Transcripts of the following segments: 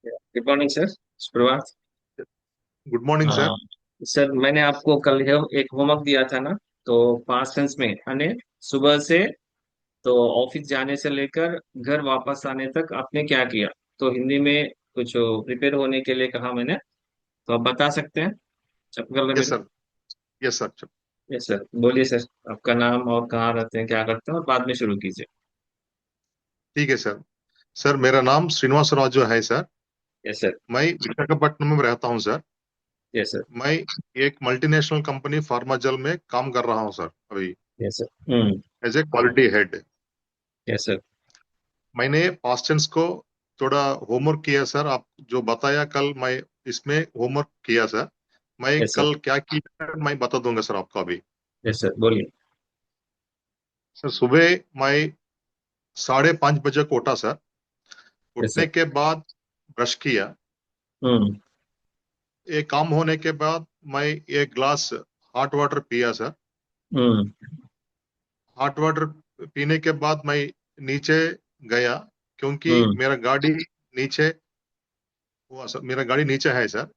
Good morning sir. सुप्रभात। Good morning sir. हाँ, sir मैंने आपको कल एक होमवर्क दिया था ना। तो पास्ट टेंस में यानी सुबह से तो ऑफिस जाने से लेकर घर वापस आने तक आपने क्या किया। तो हिंदी में कुछ प्रिपेयर होने के लिए कहा मैंने। तो आप बता सकते हैं जब कर ले यस मेरे। Sir. Yes sir. Yes sir, बोलिए सर। आपका नाम और कहाँ रहते हैं, क्या करते हैं, और बाद में शुरू कीजिए। ठीक है सर। सर मेरा नाम श्रीनिवास राजू है सर। Yes sir. मैं विशाखापट्टनम में रहता हूँ सर। Yes sir. मैं एक मल्टीनेशनल कंपनी फार्माजल में काम कर रहा हूँ सर अभी, yes sir. Hmm. As a quality head. Yes sir. मैंने पास्ट टेंस को थोड़ा होमवर्क किया सर। आप जो बताया कल, मैं इसमें होमवर्क किया सर। मैं यस सर। कल क्या किया मैं बता दूंगा सर आपको अभी। यस सर, बोलिए। सर सुबह मैं 5:30 बजे को उठा सर। Yes sir. उठने के बाद ब्रश किया। हम्म। ये काम होने के बाद मैं एक ग्लास हॉट वाटर पिया सर। हम्म। हॉट वाटर पीने के बाद मैं नीचे गया, क्योंकि हम्म। मेरा गाड़ी नीचे हुआ सर। मेरा गाड़ी नीचे है सर।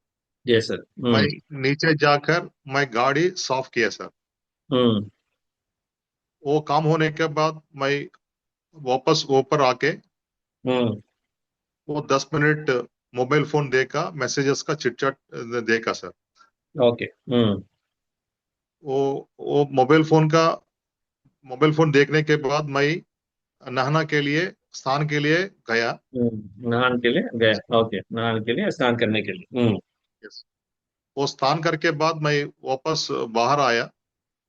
Yes sir. मैं हम्म। नीचे जाकर मैं गाड़ी साफ किया सर। हम्म। वो काम होने के बाद मैं वापस ऊपर आके हम्म। वो 10 मिनट मोबाइल फोन देखा, मैसेजेस का चिटचैट देखा सर। ओके। हम्म। वो वो मोबाइल फोन देखने के बाद मैं नहाना के लिए, स्नान के लिए गया। नहाने के लिए गया, ओके, नहाने के लिए, स्नान करने के लिए। हम्म। Yes. वो स्नान करके बाद मैं वापस बाहर आया।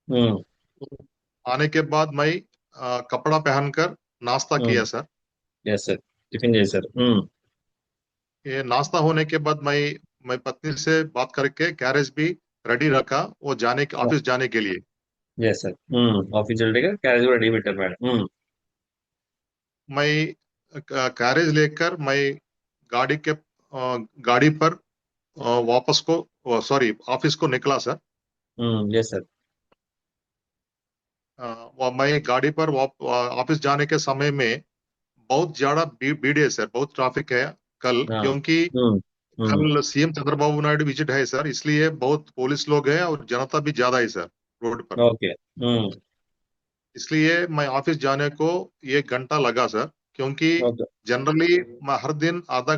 हम्म। आने के बाद मैं कपड़ा पहनकर नाश्ता किया हम्म। सर। Yes sir. टिफिन जैसे सर। हम्म। ये नाश्ता होने के बाद मैं पत्नी से बात करके कैरेज भी रेडी रखा, वो जाने के ऑफिस जाने के लिए। Yes sir. ऑफिस चल रही है, कैजुअल रेडी बेटर मैडम। मैं कैरेज लेकर मैं गाड़ी के गाड़ी पर वापस को, सॉरी, ऑफिस को निकला सर। Yes sir. मैं गाड़ी पर ऑफिस जाने के समय में बहुत ज्यादा भीड़ है सर, बहुत ट्रैफिक है कल, हाँ। क्योंकि हम्म। हम्म। कल सीएम चंद्रबाबू नायडू विजिट है सर, इसलिए बहुत पुलिस लोग हैं और जनता भी ज्यादा है सर रोड पर। ओके। इसलिए मैं ऑफिस जाने को 1 घंटा लगा सर, क्योंकि ओके। जनरली मैं हर दिन आधा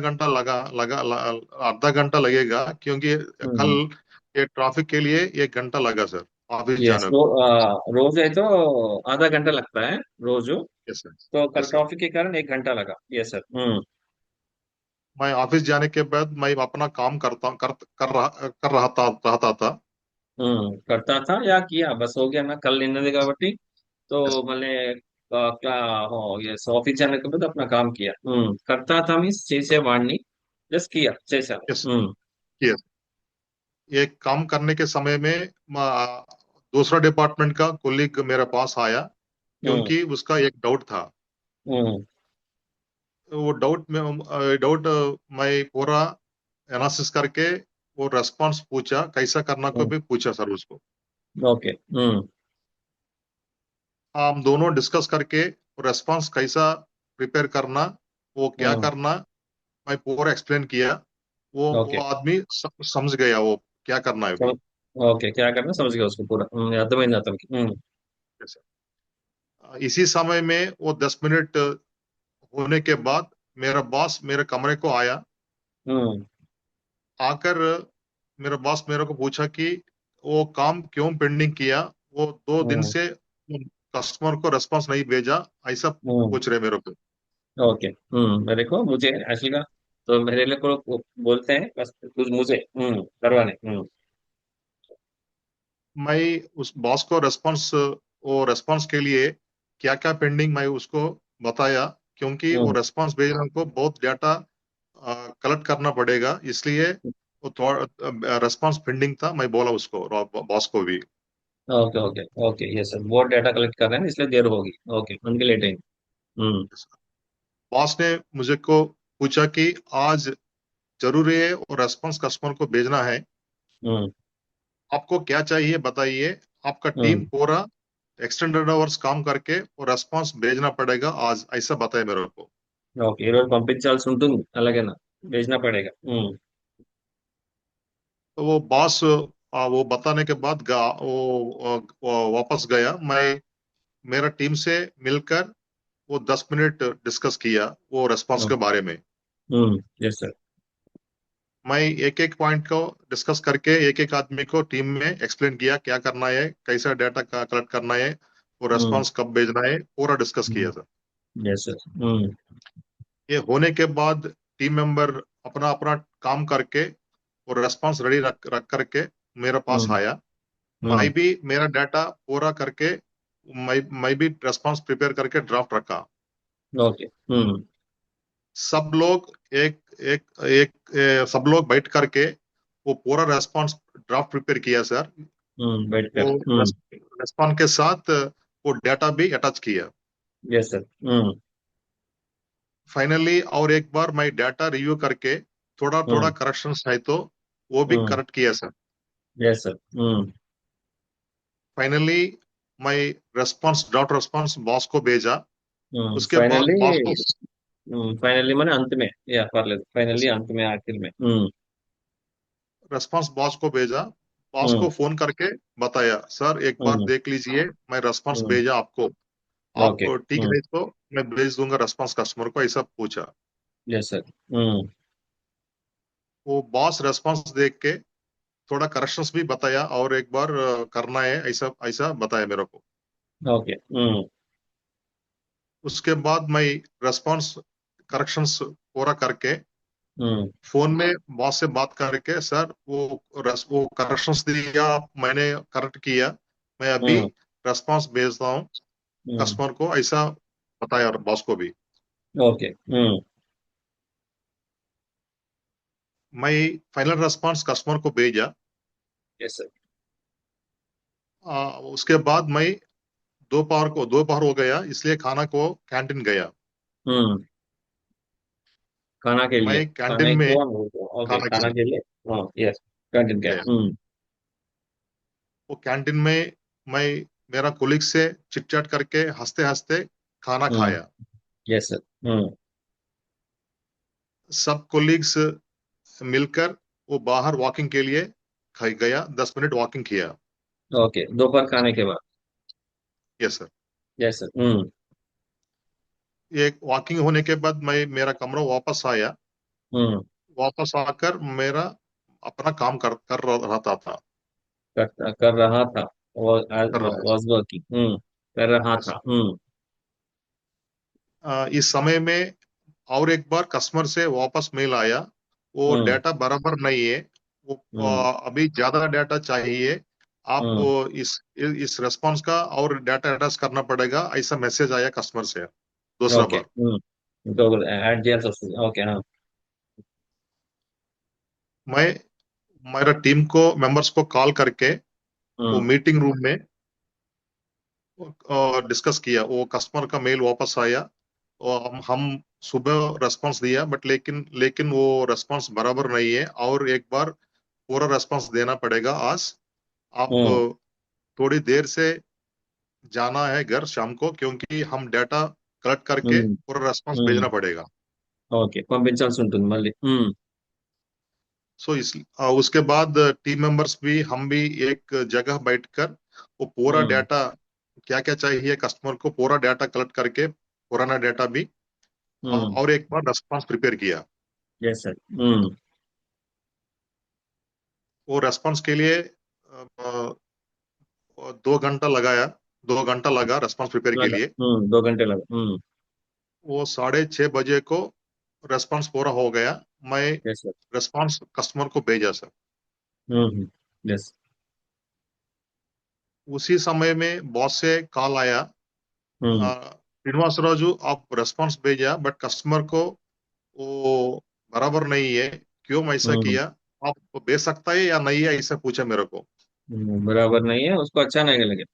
घंटा लगेगा, क्योंकि कल हम्म। ये ट्रैफिक के लिए 1 घंटा लगा सर ऑफिस यस, जाने को। रोज है तो आधा घंटा लगता है रोज। Yes sir. तो कल यस सर। ट्रैफिक के कारण 1 घंटा लगा। Yes sir. मैं ऑफिस जाने के बाद मैं अपना काम कर रहता था। करता था या किया बस हो गया ना, कल निन्नది కాబట్టి तो మళ్ళీ క్లా यस ऑफिस जाने के बाद अपना काम किया। करता था मीन्स చేసేవాడిని, जस्ट किया, చేశాను। यस। यस। ये काम करने के समय में दूसरा डिपार्टमेंट का कोलीग मेरे पास आया, हम्म। क्योंकि उसका एक डाउट था। हम्म। वो डाउट मैं पूरा एनालिसिस करके वो रेस्पॉन्स पूछा, कैसा करना को हम्म। भी पूछा सर उसको। ओके। हम दोनों डिस्कस करके रेस्पॉन्स कैसा प्रिपेयर करना, वो क्या हम्म। करना, मैं पूरा एक्सप्लेन किया। वो ओके। आदमी समझ गया वो क्या करना है अभी। समझ ओके, क्या करना समझ गया उसको पूरा। అర్థమైంది అతనికి। इसी समय में वो 10 मिनट होने के बाद मेरा बॉस मेरे कमरे को आया। हम्म। आकर मेरा बॉस मेरे को पूछा कि वो काम क्यों पेंडिंग किया, वो 2 दिन हम्म। से कस्टमर को रेस्पॉन्स नहीं भेजा, ऐसा हम्म। पूछ रहे मेरे को। ओके। मेरे को मुझे एक्चुअली का, तो मेरे लिए को बोलते हैं बस कुछ मुझे करवाने। मैं उस बॉस को रेस्पॉन्स के लिए क्या क्या पेंडिंग मैं उसको बताया, क्योंकि वो हम्म। रेस्पॉन्स भेजने को बहुत डाटा कलेक्ट करना पड़ेगा, इसलिए वो थोड़ा रेस्पॉन्स पेंडिंग था, मैं बोला उसको, बॉस को भी। Okay. Okay. Okay. Yes sir, बहुत डाटा कलेक्ट कर रहे हैं इसलिए देर होगी। ओके, उनके लिए टाइम। हम्म। बॉस ने मुझे को पूछा कि आज जरूरी है और रेस्पॉन्स कस्टमर को भेजना है, हम्म। आपको क्या चाहिए बताइए। आपका टीम हम्म। पूरा एक्सटेंडेड आवर्स काम करके और रेस्पॉन्स भेजना पड़ेगा आज, ऐसा बताया मेरे को। ఓకే, ఈరోజు పంపించాల్సి ఉంటుంది అలాగేనా? भेजना पड़ेगा। तो वो बॉस वो बताने के बाद वो वापस गया। मैं मेरा टीम से मिलकर वो 10 मिनट डिस्कस किया वो रेस्पॉन्स के बारे में। Yes sir. मैं एक एक पॉइंट को डिस्कस करके एक एक आदमी को टीम में एक्सप्लेन किया क्या करना है, कैसा डाटा कलेक्ट करना है, वो हम्म। रेस्पॉन्स कब भेजना है, पूरा डिस्कस किया था। Yes sir. ये होने के बाद टीम मेंबर अपना अपना काम करके वो रेस्पॉन्स रेडी रख रख करके मेरे पास हम्म। आया। मैं हम्म। भी मेरा डाटा पूरा करके मैं भी रेस्पॉन्स प्रिपेयर करके ड्राफ्ट रखा। ओके। सब लोग एक एक एक सब लोग बैठ करके वो पूरा रेस्पॉन्स ड्राफ्ट प्रिपेयर किया सर। बैठ वो कर। रेस्पॉन्स के साथ वो डाटा भी अटैच किया। Yes sir. फाइनली और एक बार मैं डाटा रिव्यू करके थोड़ा थोड़ा हम्म। करेक्शंस है तो वो भी हम्म। करेक्ट किया सर। Yes sir. फाइनली मैं रेस्पॉन्स ड्राफ्ट रेस्पॉन्स बॉस को भेजा। उसके बाद फाइनली। बॉस को फाइनली मैंने अंत में, या परले फाइनली अंत में, आखिर में। रेस्पॉन्स बॉस को भेजा। बॉस को हम्म। फोन करके बताया सर एक बार हम्म। देख लीजिए, मैं रेस्पॉन्स हम्म। भेजा आपको। आप ओके। ठीक नहीं तो मैं भेज दूंगा रेस्पॉन्स कस्टमर को, ऐसा पूछा। Yes sir. वो बॉस रेस्पॉन्स देख के थोड़ा करेक्शंस भी बताया और एक बार करना है ऐसा ऐसा बताया मेरे को। ओके। उसके बाद मैं रेस्पॉन्स करेक्शंस पूरा करके हम्म। फोन में बॉस से बात करके सर वो करेक्शंस दिया मैंने करेक्ट किया, मैं अभी हम्म। रेस्पॉन्स भेजता हूँ हम्म। कस्टमर को, ऐसा बताया और बॉस को भी। ओके। मैं फाइनल रेस्पॉन्स कस्टमर को भेजा। Yes sir. उसके बाद मैं दोपहर हो गया इसलिए खाना को कैंटीन गया। खाना के लिए, मैं कैंटीन खाने में को। ओके, खाना के खाना लिए के लिए। हाँ, यस। कंटिन्यू क्या। गया। वो कैंटीन में मैं मेरा कोलिग से चिट चैट करके हंसते हंसते खाना हम्म। खाया। Yes sir. सब कोलिग्स मिलकर वो बाहर वॉकिंग के लिए खाई गया, 10 मिनट वॉकिंग किया। ओके, दोपहर खाने के बाद। Yes sir. Yes sir. एक वॉकिंग होने के बाद मैं मेरा कमरा वापस आया। हम्म। वापस आकर मेरा अपना काम कर रहा था। कर रहा था। कर रहा था। Was working. कर रहा यस। था। इस समय में और एक बार कस्टमर से वापस मेल आया, वो हम्म। डाटा बराबर नहीं है, वो हम्म। अभी ज्यादा डाटा चाहिए, आप हम्म। इस रेस्पॉन्स का और डाटा अटैच करना पड़ेगा, ऐसा मैसेज आया कस्टमर से दूसरा ओके। बार। तो एडजस्ट। ओके। हाँ। मैं मेरा टीम को मेंबर्स को कॉल करके वो हम्म। मीटिंग रूम में डिस्कस किया। वो कस्टमर का मेल वापस आया और हम सुबह रेस्पॉन्स दिया, बट लेकिन लेकिन वो रेस्पॉन्स बराबर नहीं है और एक बार पूरा रेस्पॉन्स देना पड़ेगा आज। आप हम्म। थोड़ी देर से जाना है घर शाम को, क्योंकि हम डाटा कलेक्ट करके हम्म। पूरा रेस्पॉन्स हम्म। भेजना पड़ेगा। ఓకే, పంపించాల్సి ఉంటుంది మళ్ళీ. सो उसके बाद टीम मेंबर्स भी हम भी एक जगह बैठकर वो पूरा హ్మ్. डाटा क्या क्या चाहिए कस्टमर को पूरा डाटा कलेक्ट करके पुराना डाटा भी హ్మ్. और एक बार रेस्पॉन्स प्रिपेयर किया। Yes sir. హ్మ్. वो रेस्पॉन्स के लिए 2 घंटा लगाया, 2 घंटा लगा रेस्पॉन्स प्रिपेयर के लगा। लिए। 2 घंटे लगा। वो 6:30 बजे को रेस्पॉन्स पूरा हो गया। मैं यस सर। रेस्पॉन्स कस्टमर को भेजा सर। हम्म। यस। उसी समय में बॉस से कॉल आया, हम्म। श्रीनिवास राजू आप रेस्पॉन्स भेजा बट कस्टमर को वो बराबर नहीं है, क्यों ऐसा हम्म। किया, आप भेज सकता है या नहीं है, ऐसा पूछा मेरे को। बराबर नहीं है, उसको अच्छा नहीं लगे।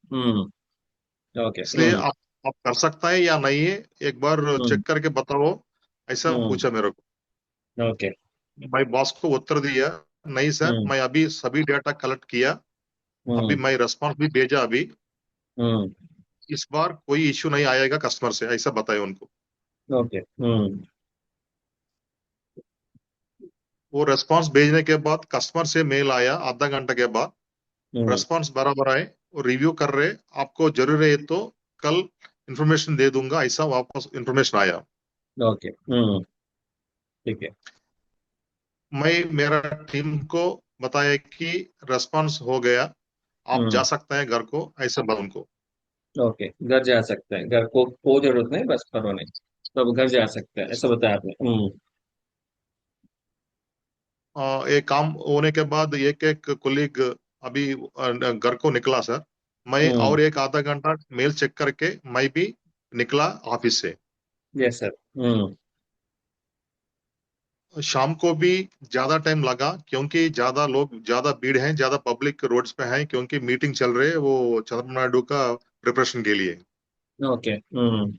ओके। इसलिए आप कर सकता है या नहीं है, एक बार हम्म। चेक करके बताओ, ऐसा हम्म। पूछा मेरे को। ओके। मैं बॉस को उत्तर दिया, नहीं सर हम्म। मैं अभी सभी डाटा कलेक्ट किया, अभी हम्म। मैं रेस्पॉन्स भी भेजा अभी, हम्म। इस बार कोई इश्यू नहीं आएगा कस्टमर से, ऐसा बताया उनको। ओके। हम्म। वो रेस्पॉन्स भेजने के बाद कस्टमर से मेल आया आधा घंटा के बाद, हम्म। रेस्पॉन्स बराबर आए, वो रिव्यू कर रहे, आपको जरूर है तो कल इंफॉर्मेशन दे दूंगा, ऐसा वापस इंफॉर्मेशन आया। ओके। हम्म। ठीक है। मैं मेरा टीम को बताया कि रेस्पॉन्स हो गया, आप जा हम्म। सकते हैं घर को, ऐसे बोल उनको। ओके, घर जा सकते हैं, घर को जरूरत नहीं, बस करो नहीं, तो अब घर जा सकते हैं ऐसा बताया आपने। हम्म। एक काम होने के बाद एक एक कोलीग अभी घर को निकला सर। मैं हम्म। और एक आधा घंटा मेल चेक करके मैं भी निकला ऑफिस से। Yes sir. हम्म। शाम को भी ज्यादा टाइम लगा क्योंकि ज्यादा लोग, ज्यादा भीड़ है, ज्यादा पब्लिक रोड्स पे है, क्योंकि मीटिंग चल रही है वो चंद्रबाबू नायडू का प्रिपरेशन के लिए। ओके। हम्म।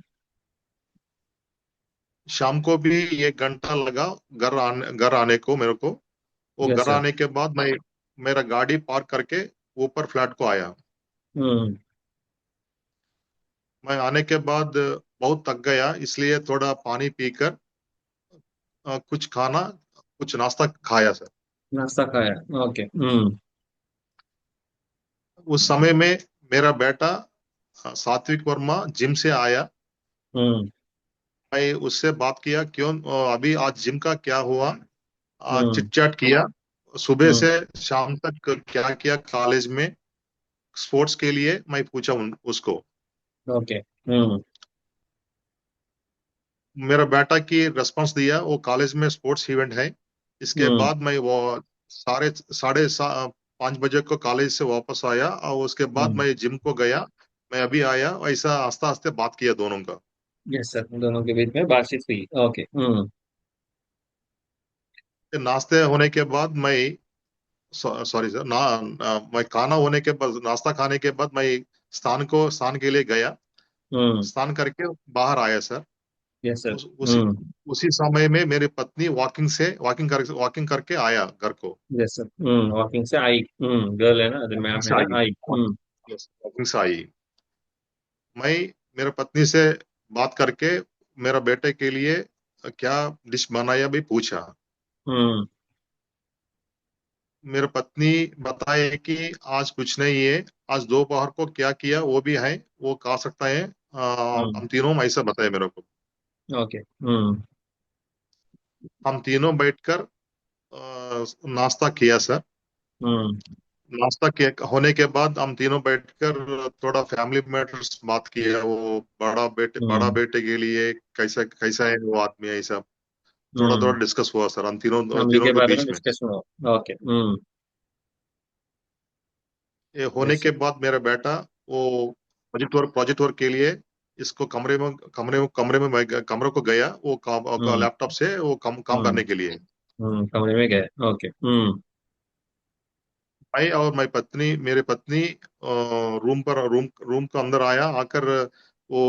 शाम को भी 1 घंटा लगा घर आने को मेरे को। वो यस घर सर। आने के बाद मैं मेरा गाड़ी पार्क करके ऊपर फ्लैट को आया। हम्म। मैं आने के बाद बहुत थक गया, इसलिए थोड़ा पानी पीकर कुछ खाना, कुछ नाश्ता खाया सर। नाश्ता खाया। ओके। हम्म। उस समय में मेरा बेटा सात्विक वर्मा जिम से आया। हम्म। मैं उससे बात किया, क्यों अभी आज जिम का क्या हुआ, हम्म। चिट चैट किया, सुबह हम्म। से शाम तक क्या किया कॉलेज में स्पोर्ट्स के लिए, मैं पूछा उसको। ओके। हम्म। मेरा बेटा की रेस्पॉन्स दिया, वो कॉलेज में स्पोर्ट्स इवेंट है। इसके हम्म। बाद मैं वो साढ़े साढ़े 5 बजे को कॉलेज से वापस आया, और उसके बाद हम्म। मैं जिम को गया। मैं अभी आया, ऐसा आस्ते आस्ते बात किया दोनों का। यस सर, दोनों के बीच में बातचीत हुई। ओके। हम्म। नाश्ते होने के बाद मैं, सॉरी सर मैं खाना होने के बाद, नाश्ता खाने के बाद मैं स्थान के लिए गया। हम्म। स्नान करके बाहर आया सर। Yes sir. उसी हम्म। उसी समय में मेरी पत्नी वॉकिंग करके आया घर को। Yes sir. हम्म, वॉकिंग से आई। हम्म, गर्ल है ना, अरे वॉकिंग मैम है से ना, आई, आई। हम्म। वॉकिंग से आई। मैं मेरे पत्नी से बात करके मेरा बेटे के लिए क्या डिश बनाया भी पूछा। हम्म। मेरे पत्नी बताए कि आज कुछ नहीं है, आज दोपहर को क्या किया वो भी है, वो खा सकता है, हम्म। हम तीनों ऐसा बताए मेरे को। ओके। हम्म। हम तीनों बैठकर नाश्ता किया सर। हम्म। नाश्ता के होने के बाद हम तीनों बैठकर थोड़ा फैमिली मैटर्स बात किया, वो बड़ा हम्म। बेटे के लिए कैसा कैसा है वो आदमी, ऐसा थोड़ा हम्म। थोड़ा डिस्कस हुआ सर हम फैमिली तीनों के के बारे में बीच में। डिस्कशन हो। ओके। हम्म। ये होने यस के सर। बाद मेरा बेटा वो प्रोजेक्ट वर्क के लिए इसको कमरे को गया, वो हम्म। लैपटॉप से वो काम हम्म। करने के लिए। कमरे में गए। ओके। हम्म। मैं और मेरी पत्नी, मेरी पत्नी रूम के अंदर आया, आकर वो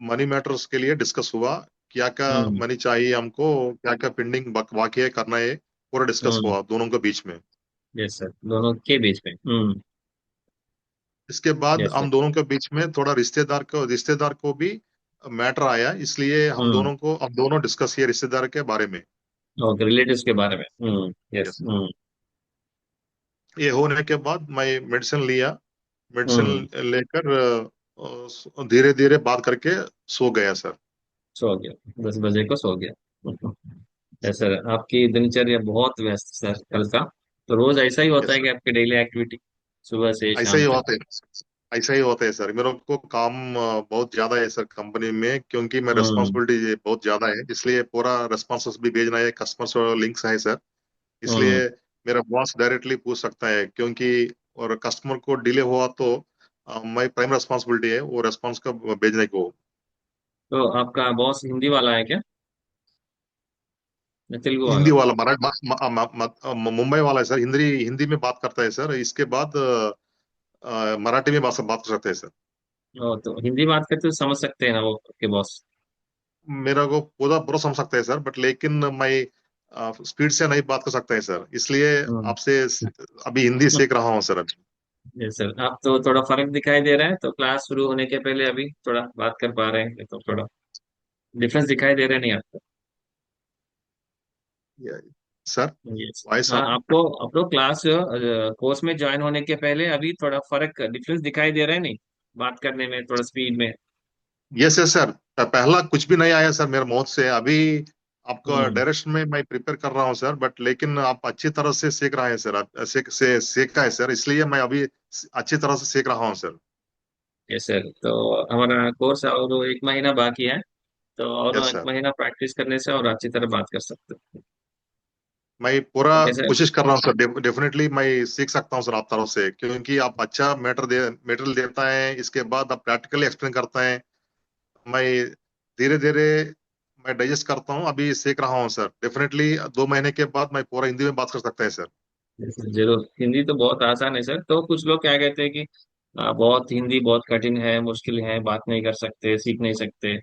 मनी मैटर्स के लिए डिस्कस हुआ, क्या क्या हम्म। मनी चाहिए हमको, क्या क्या पेंडिंग वाकई करना है, पूरा डिस्कस हम्म। हुआ दोनों के बीच में। यस सर, दोनों के बीच में। हम्म। इसके बाद यस सर। हम दोनों के बीच में थोड़ा रिश्तेदार को भी मैटर आया, इसलिए हम्म। हम दोनों डिस्कस किए रिश्तेदार के बारे में। ओके, रिलेटिव्स के बारे में। हम्म। यस। यस। हम्म। ये होने के बाद मैं मेडिसिन लिया, मेडिसिन हम्म। लेकर धीरे धीरे बात करके सो गया सर। सो गया, 10 बजे को सो गया। यस सर, आपकी दिनचर्या बहुत व्यस्त सर कल का। तो रोज ऐसा ही होता यस है कि सर, आपकी डेली एक्टिविटी सुबह से ऐसा शाम ही तक? होता है, ऐसा ही होता है सर। मेरे को काम बहुत ज्यादा है सर कंपनी में, क्योंकि मैं हम्म। रिस्पॉन्सिबिलिटी बहुत ज्यादा है, इसलिए पूरा रिस्पॉन्स भी भेजना है, कस्टमर्स और लिंक्स है सर। हम्म। इसलिए मेरा बॉस डायरेक्टली पूछ सकता है, क्योंकि और कस्टमर को डिले हुआ तो मैं प्राइम रिस्पॉन्सिबिलिटी है वो रेस्पॉन्स का भेजने को। तो आपका बॉस हिंदी वाला है क्या, या तेलुगु हिंदी वाला? वाला मुंबई वाला है सर, हिंदी हिंदी में बात करता है सर। इसके बाद मराठी में बात कर सकते हैं सर। ओ, तो हिंदी बात करते तो समझ सकते हैं ना वो आपके बॉस? मेरा को पूरा पूरा समझ सकते हैं सर, बट लेकिन मैं स्पीड से नहीं बात कर सकता है सर, इसलिए हम्म। आपसे अभी हिंदी सीख रहा हूँ सर अभी। जी सर, आप तो थोड़ा फर्क दिखाई दे रहा है, तो क्लास शुरू होने के पहले अभी थोड़ा बात कर पा रहे हैं, तो थोड़ा डिफरेंस दिखाई दे रहा है नहीं आपको? Sir, yes. वॉइस हाँ, आप। आपको आपको क्लास कोर्स में ज्वाइन होने के पहले अभी थोड़ा फर्क डिफरेंस दिखाई दे रहा है नहीं, बात करने में थोड़ा स्पीड में। यस यस सर, पहला कुछ भी नहीं आया सर मेरे मौत से अभी। आपका हम्म। डायरेक्शन में मैं प्रिपेयर कर रहा हूँ सर, बट लेकिन आप अच्छी तरह से सीख रहे हैं सर, आप सीखा है सर, इसलिए मैं अभी अच्छी तरह से सीख रहा हूँ सर। यस सर, तो हमारा कोर्स और एक महीना बाकी है, तो और यस एक सर, महीना प्रैक्टिस करने से और अच्छी तरह बात कर सकते हैं। मैं पूरा ओके सर। कोशिश कर रहा हूँ सर, डेफिनेटली मैं सीख सकता हूँ सर आप तरफ से, क्योंकि आप अच्छा मटेरियल देता है, इसके बाद आप प्रैक्टिकली एक्सप्लेन करता है। मैं धीरे धीरे मैं डाइजेस्ट करता हूँ, अभी सीख रहा हूँ सर, डेफिनेटली 2 महीने के बाद मैं पूरा हिंदी में बात कर सकता है सर। जरूर, हिंदी तो बहुत आसान है सर। तो कुछ लोग क्या कहते हैं कि बहुत हिंदी बहुत कठिन है, मुश्किल है, बात नहीं कर सकते, सीख नहीं सकते।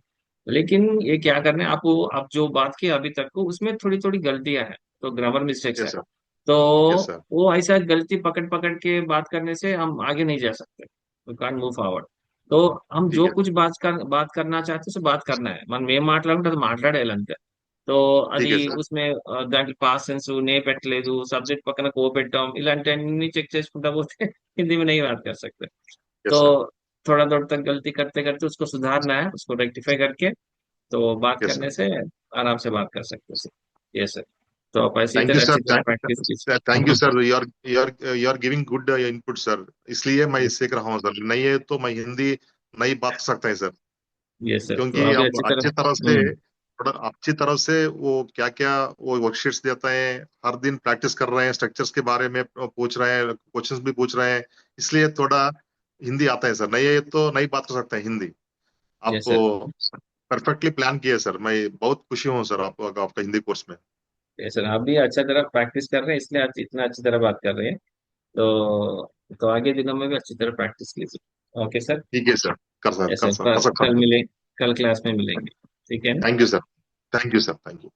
लेकिन ये क्या करना है आपको, आप जो बात की अभी तक को उसमें थोड़ी थोड़ी गलतियां हैं, तो ग्रामर मिस्टेक्स है। Yes sir. तो यस सर। वो ऐसा गलती पकड़ पकड़ के बात करने से हम आगे नहीं जा सकते, वी कांट मूव फॉरवर्ड। तो हम ठीक जो है कुछ बात करना चाहते हैं सो बात करना है, మనం ఏం మాట్లాడుకుంటే మాట్లాడేయాలంతే। సో ठीक అది है सर। ఉస్మే దాంట్లో పాస్ట్ టెన్స్ నే పెట్టలేదు, సబ్జెక్ట్ పక్కన కో పెట్టాం, ఇలాంటివన్నీ చెక్ చేసుకుంటా పోతే हिंदी में नहीं बात कर सकते। तो यस सर। थोड़ा थोड़ा तक गलती करते करते उसको सुधारना है, उसको रेक्टिफाई करके तो बात यस सर। करने से आराम से बात कर सकते हैं। ये सर, तो आप ऐसी थैंक यू तरह सर, अच्छी तरह प्रैक्टिस थैंक यू कीजिए। Sir, you are giving good input sir, इसलिए मैं सीख रहा हूँ सर, नहीं है तो मैं हिंदी नहीं बात कर सकता है सर, ये सर, तो क्योंकि अभी अब अच्छी तरह। अच्छी तरह से, हम्म। थोड़ा अच्छी तरह से वो क्या क्या वो वर्कशीट्स देता है, हर दिन प्रैक्टिस कर रहे हैं, स्ट्रक्चर्स के बारे में पूछ रहे हैं, क्वेश्चंस भी पूछ रहे हैं, इसलिए थोड़ा हिंदी आता है सर, नहीं है तो नहीं बात कर सकते हैं हिंदी। ये आप सर। परफेक्टली प्लान किए सर, मैं बहुत खुशी हूँ सर आपका हिंदी कोर्स में। ये सर, आप भी अच्छा तरह प्रैक्टिस कर रहे हैं, इसलिए आज इतना अच्छी तरह बात कर रहे हैं। तो आगे दिनों में भी अच्छी तरह प्रैक्टिस कीजिए। Okay sir. ठीक है सर, ऐसे कर सकता कल हूँ। मिले, कल क्लास में मिलेंगे, ठीक है ना? Thank you sir, thank you sir, thank you.